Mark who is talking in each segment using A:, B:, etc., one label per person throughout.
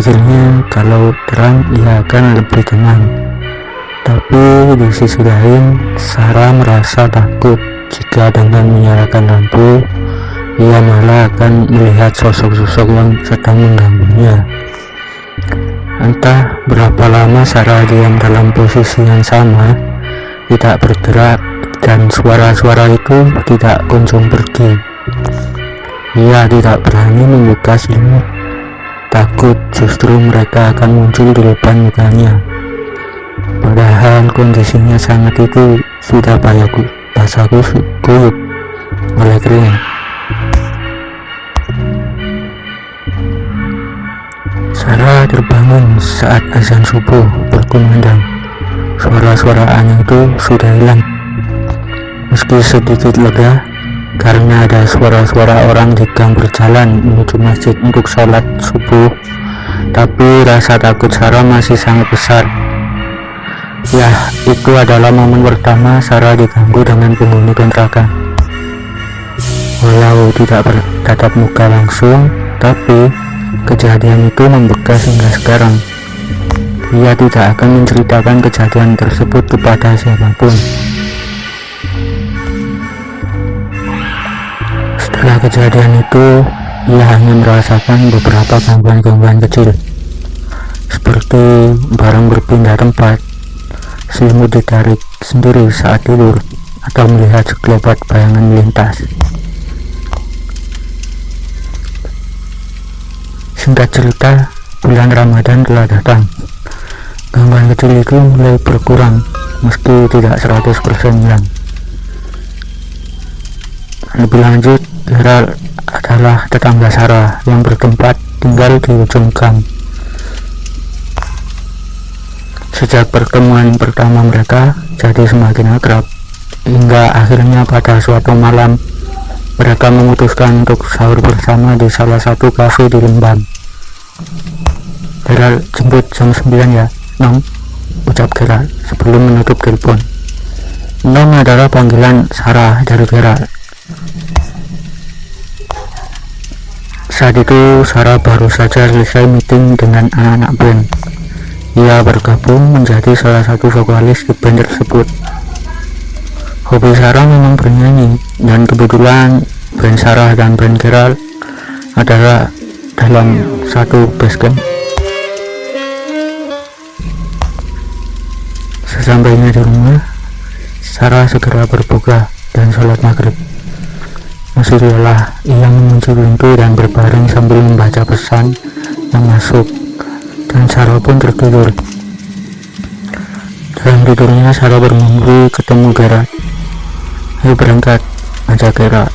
A: Pikirnya kalau terang ia akan lebih tenang. Tapi di sisi lain, Sarah merasa takut jika dengan menyalakan lampu, ia malah akan melihat sosok-sosok yang sedang mengganggunya. Entah berapa lama Sarah diam dalam posisi yang sama, tidak bergerak, dan suara-suara itu tidak kunjung pergi. Ia tidak berani membuka selimut, takut justru mereka akan muncul di depan mukanya. Padahal kondisinya sangat itu sudah basah kuyup oleh keringat. Sarah terbangun saat azan subuh berkumandang. Suara-suara aneh itu sudah hilang. Meski sedikit lega karena ada suara-suara orang di gang berjalan menuju masjid untuk sholat subuh, tapi rasa takut Sarah masih sangat besar. Ya, itu adalah momen pertama Sarah diganggu dengan penghuni kontrakan. Walau tidak bertatap muka langsung, tapi kejadian itu membekas hingga sekarang. Ia tidak akan menceritakan kejadian tersebut kepada siapapun. Setelah kejadian itu, ia hanya merasakan beberapa gangguan-gangguan kecil, seperti barang berpindah tempat, selimut ditarik sendiri saat tidur, atau melihat sekelebat bayangan melintas. Singkat cerita, bulan Ramadan telah datang. Gangguan kecil itu mulai berkurang, meski tidak 100% hilang. Lebih lanjut, Gerald adalah tetangga Sarah yang bertempat tinggal di ujung gang. Sejak pertemuan pertama mereka jadi semakin akrab, hingga akhirnya pada suatu malam mereka memutuskan untuk sahur bersama di salah satu kafe di Lembang. Gerald jemput jam 9 ya, Nom, ucap Gerald sebelum menutup telepon. Nom adalah panggilan Sarah dari Gerald. Saat itu Sarah baru saja selesai meeting dengan anak-anak band. Ia bergabung menjadi salah satu vokalis di band tersebut. Hobi Sarah memang bernyanyi, dan kebetulan band Sarah dan band Gerald adalah dalam satu basecamp. Sesampainya di rumah, Sarah segera berbuka dan sholat maghrib. Masih lelah, ia mengunci pintu dan berbaring sambil membaca pesan yang masuk, dan Sarah pun tertidur. Dalam tidurnya Sarah bermimpi ketemu Gerald. Ayo berangkat, ajak Gerald.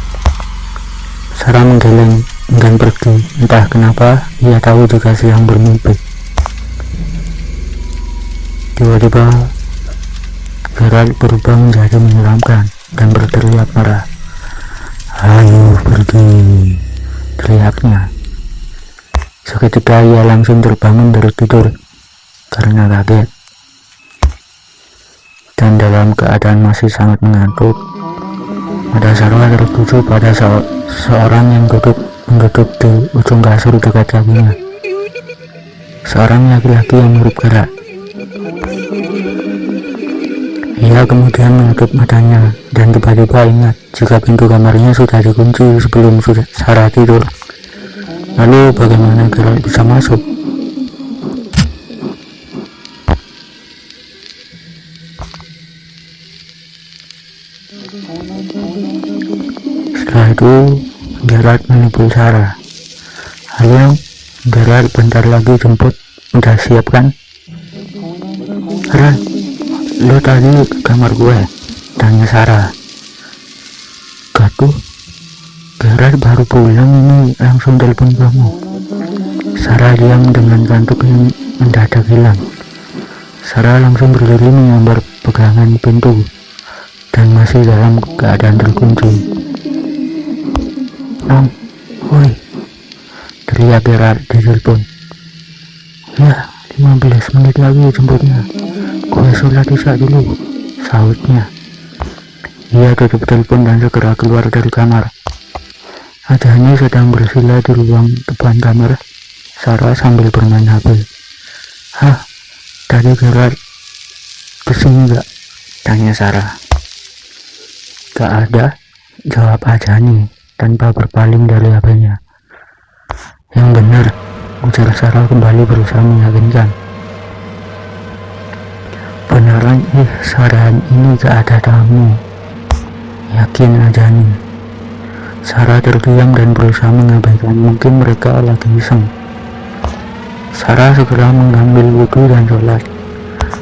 A: Sarah menggeleng enggan pergi, entah kenapa ia tahu jika sedang bermimpi. Tiba-tiba Gerald berubah menjadi menyeramkan dan berteriak marah. Ayo pergi, teriaknya. Seketika ia langsung terbangun dari tidur karena kaget, dan dalam keadaan masih sangat mengantuk, mata Sarah tertuju pada seorang yang duduk di ujung kasur dekat kakinya. Seorang laki-laki yang mirip Gerald. Ia kemudian menutup matanya dan tiba-tiba ingat jika pintu kamarnya sudah dikunci sebelum Sarah tidur. Lalu bagaimana Gerald bisa masuk? Setelah itu Gerald menipu Sarah. Ayo, Gerald bentar lagi jemput, udah siap kan? Gerald, lo tadi ke kamar gue? Tanya Sarah. Gaduh, Gerald baru pulang ini langsung telepon kamu. Sarah diam dengan kantuk yang mendadak hilang. Sarah langsung berdiri menyambar pegangan pintu dan masih dalam keadaan terkunci. Nom, woi, teriak Gerald di telepon. Ya, 15 menit lagi jemputnya. Gue sholat isya dulu, sahutnya. Ia tutup telepon dan segera keluar dari kamar. Ajahnya sedang bersila di ruang depan kamar Sarah sambil bermain HP. "Hah, tadi Gerard kesini gak?" tanya Sarah. "Gak ada," jawab Ajani tanpa berpaling dari HP-nya. "Yang benar," ujar Sarah kembali berusaha meyakinkan. "Beneran seharian ini gak ada tamu," yakin Ajani. Sarah terdiam dan berusaha mengabaikan mungkin mereka lagi iseng. Sarah segera mengambil wudhu dan sholat.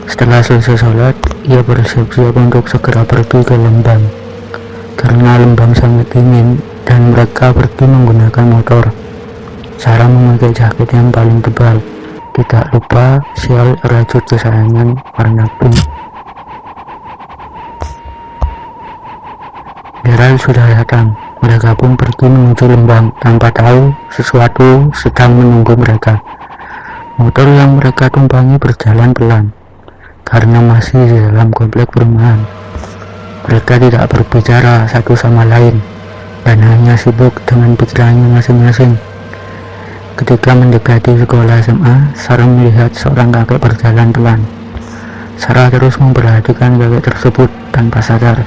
A: Setelah selesai sholat, ia bersiap-siap untuk segera pergi ke Lembang. Karena Lembang sangat dingin dan mereka pergi menggunakan motor. Sarah memakai jaket yang paling tebal, tidak lupa sial rajut kesayangan warna pink. Gerald sudah datang. Mereka pun pergi menuju Lembang tanpa tahu sesuatu sedang menunggu mereka. Motor yang mereka tumpangi berjalan pelan karena masih di dalam komplek perumahan. Mereka tidak berbicara satu sama lain dan hanya sibuk dengan pikirannya masing-masing. Ketika mendekati sekolah SMA, Sarah melihat seorang kakek berjalan pelan. Sarah terus memperhatikan kakek tersebut tanpa sadar.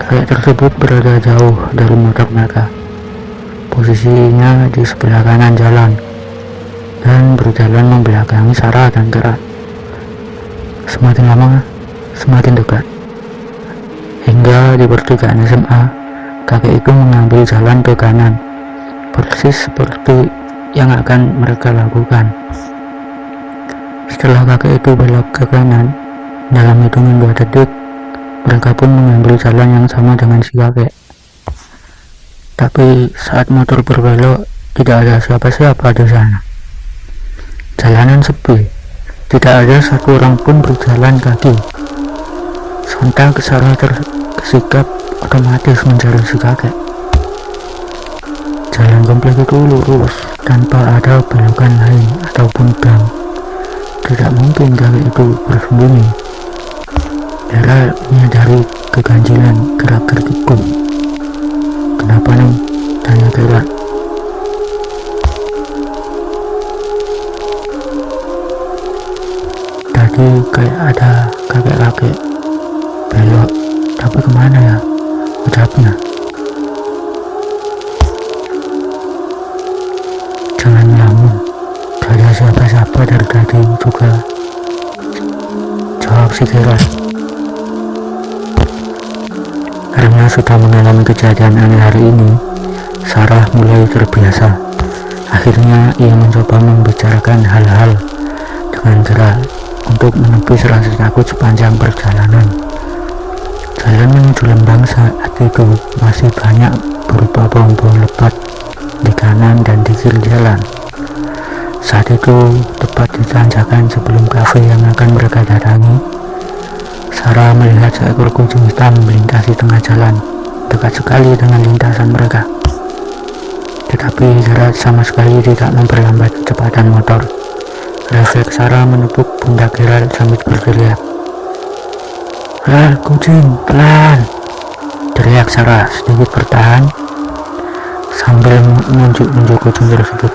A: Kakek tersebut berada jauh dari motor mereka. Posisinya di sebelah kanan jalan dan berjalan membelakangi Sarah dan Gerard. Semakin lama, semakin dekat. Hingga di pertigaan SMA, kakek itu mengambil jalan ke kanan, persis seperti yang akan mereka lakukan. Setelah kakek itu belok ke kanan, dalam hitungan 2 detik, mereka pun mengambil jalan yang sama dengan si kakek. Tapi saat motor berbelok, tidak ada siapa-siapa di sana. Jalanan sepi, tidak ada satu orang pun berjalan kaki. Sontak Sarah tersikap otomatis mencari si kakek. Jalan komplek itu lurus, tanpa ada belokan lain ataupun gang. Tidak mungkin kakek itu bersembunyi. Gerald menyadari keganjilan gerak-gerikku. "Kenapa, Neng?" tanya Gerald. "Tadi kayak ada kakek-kakek belok, tapi kemana ya?" ucapnya. "Jangan ngelamun, gak ada siapa-siapa dari tadi juga," jawab si Gerald. Karena sudah mengalami kejadian aneh hari ini, Sarah mulai terbiasa. Akhirnya ia mencoba membicarakan hal-hal dengan Gerald untuk menepis rasa takut sepanjang perjalanan. Jalan menuju Lembang saat itu masih banyak berupa pohon-pohon lebat di kanan dan di kiri jalan. Saat itu, tepat di tanjakan sebelum kafe yang akan mereka datangi, Sarah melihat seekor kucing hitam melintasi tengah jalan, dekat sekali dengan lintasan mereka. Tetapi Gerard sama sekali tidak memperlambat kecepatan motor. Refleks Sarah menepuk pundak Gerald sambil berteriak, kucing, pelan!" teriak Sarah sedikit bertahan sambil menunjuk kucing tersebut.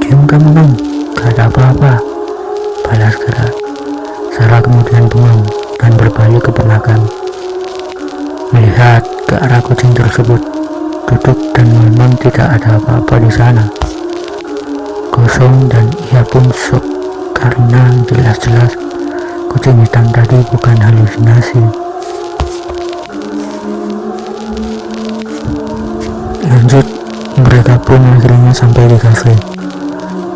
A: "Diam kamu, Nong, gak ada apa-apa," balas Gerald. Sarah kemudian bengong dan berbalik ke belakang, melihat ke arah kucing tersebut duduk dan memang tidak ada apa-apa di sana. Kosong, dan ia pun shock karena jelas-jelas kucing hitam tadi bukan halusinasi. Lanjut, mereka pun akhirnya sampai di kafe.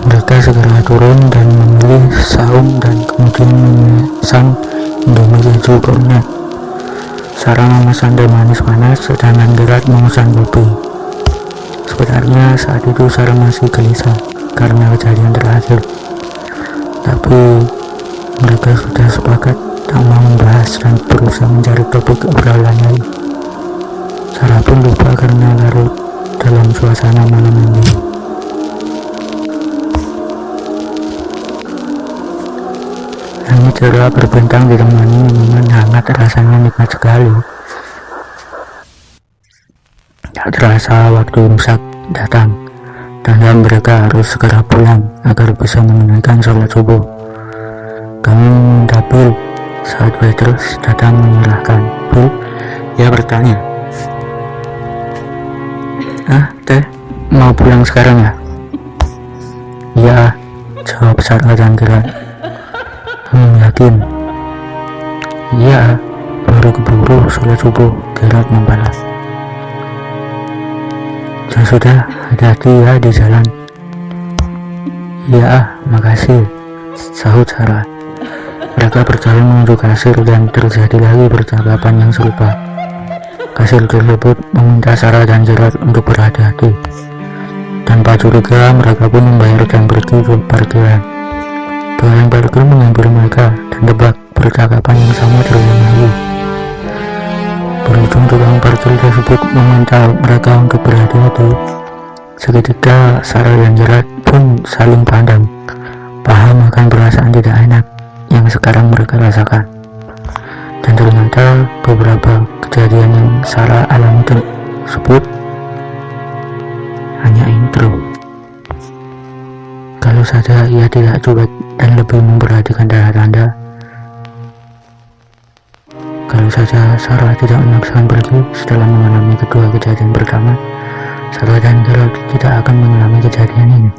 A: Mereka segera turun dan memilih saung dan kemudian memesan Indomie keju kornet. Sarah memesan teh manis panas, sedangkan Gerard memesan kopi. Sebenarnya saat itu Sarah masih gelisah karena kejadian terakhir, tapi mereka sudah sepakat tak mau membahas dan berusaha mencari topik obrolan lain. Sarah pun lupa karena larut dalam suasana malam ini. Langit cerah berbintang ditemani minuman hangat, rasanya nikmat sekali. Tak terasa waktu imsak datang, dan mereka harus segera pulang agar bisa menunaikan sholat subuh. Kami meminta Bill saat waitress datang menyalahkan. Bill, ia bertanya, teh, mau pulang sekarang ya? Iya, jawab Sarah dan Gerard. Yakin? Iya, baru keburu sholat subuh, Gerard membalas. Ya sudah, hati-hati ya di jalan. Iya, makasih, sahut Sarah. Mereka berjalan menuju kasir dan terjadi lagi percakapan yang serupa. Kasir tersebut meminta Sarah dan Gerard untuk berhati-hati. Tanpa curiga, mereka pun membayar dan pergi ke parkiran. Tukang parkir mengambil mereka dan tebak percakapan yang sama terulang lagi. Berujung tukang parkir tersebut meminta mereka untuk berhati-hati. Seketika Sarah dan Gerard pun saling pandang, paham akan perasaan tidak enak yang sekarang mereka rasakan. Dan ternyata beberapa kejadian yang Sarah alami tersebut hanya intro. Kalau saja ia tidak cuek dan lebih memperhatikan tanda-tanda, kalau saja Sarah tidak memaksakan pergi setelah mengalami kedua kejadian pertama, Sarah dan Gerard tidak akan mengalami kejadian ini.